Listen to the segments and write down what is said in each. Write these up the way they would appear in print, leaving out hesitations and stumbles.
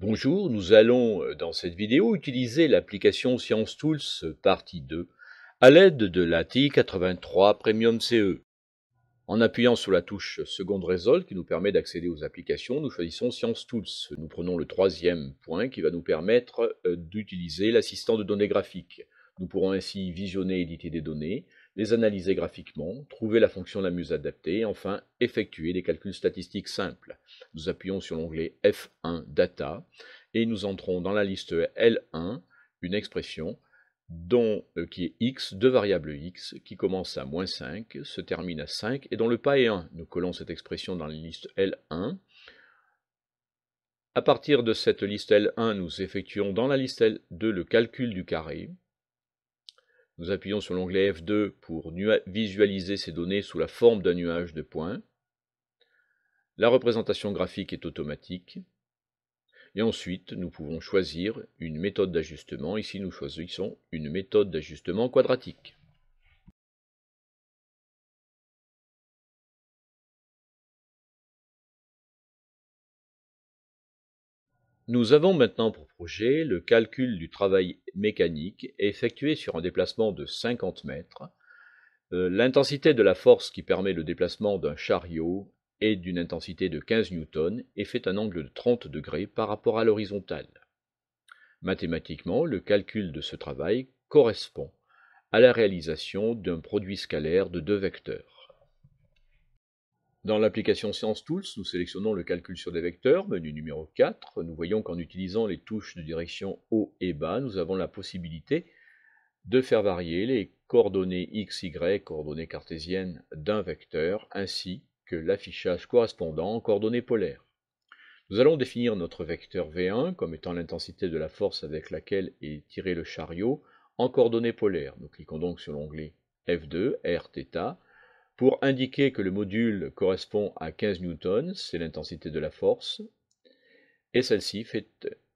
Bonjour, nous allons dans cette vidéo utiliser l'application Science Tools partie 2 à l'aide de la TI 83 Premium CE. En appuyant sur la touche Second Result qui nous permet d'accéder aux applications, nous choisissons Science Tools. Nous prenons le troisième point qui va nous permettre d'utiliser l'assistant de données graphiques. Nous pourrons ainsi visionner et éditer des données, les analyser graphiquement, trouver la fonction la mieux adaptée et enfin effectuer des calculs statistiques simples. Nous appuyons sur l'onglet F1 Data et nous entrons dans la liste L1 une expression qui est x, deux variables x, qui commence à -5, se termine à 5 et dont le pas est 1. Nous collons cette expression dans la liste L1. À partir de cette liste L1, nous effectuons dans la liste L2 le calcul du carré. Nous appuyons sur l'onglet F2 pour visualiser ces données sous la forme d'un nuage de points. La représentation graphique est automatique. Et ensuite, nous pouvons choisir une méthode d'ajustement. Ici, nous choisissons une méthode d'ajustement quadratique. Nous avons maintenant pour projet le calcul du travail mécanique effectué sur un déplacement de 50 mètres. L'intensité de la force qui permet le déplacement d'un chariot est d'une intensité de 15 newtons et fait un angle de 30 degrés par rapport à l'horizontale. Mathématiquement, le calcul de ce travail correspond à la réalisation d'un produit scalaire de deux vecteurs. Dans l'application Science Tools, nous sélectionnons le calcul sur des vecteurs, menu numéro 4. Nous voyons qu'en utilisant les touches de direction haut et bas, nous avons la possibilité de faire varier les coordonnées x, y, coordonnées cartésiennes d'un vecteur, ainsi que l'affichage correspondant en coordonnées polaires. Nous allons définir notre vecteur V1 comme étant l'intensité de la force avec laquelle est tiré le chariot en coordonnées polaires. Nous cliquons donc sur l'onglet F2, Rθ, pour indiquer que le module correspond à 15 newtons, c'est l'intensité de la force, et celle-ci fait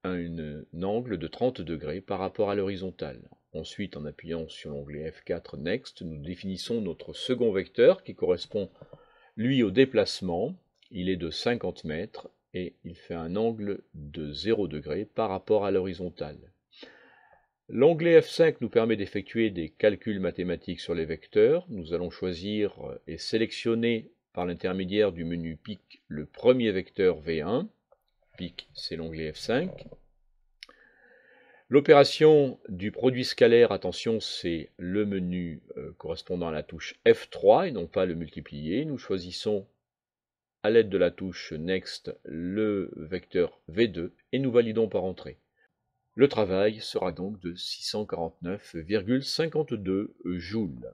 un angle de 30 degrés par rapport à l'horizontale. Ensuite, en appuyant sur l'onglet F4 Next, nous définissons notre second vecteur qui correspond, lui, au déplacement. Il est de 50 mètres et il fait un angle de 0 degré par rapport à l'horizontale. L'onglet F5 nous permet d'effectuer des calculs mathématiques sur les vecteurs. Nous allons choisir et sélectionner par l'intermédiaire du menu PIC le premier vecteur V1. PIC, c'est l'onglet F5. L'opération du produit scalaire, attention, c'est le menu correspondant à la touche F3 et non pas le multiplier. Nous choisissons à l'aide de la touche Next le vecteur V2 et nous validons par entrée. Le travail sera donc de 649,52 joules.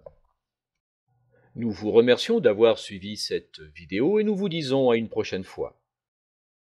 Nous vous remercions d'avoir suivi cette vidéo et nous vous disons à une prochaine fois.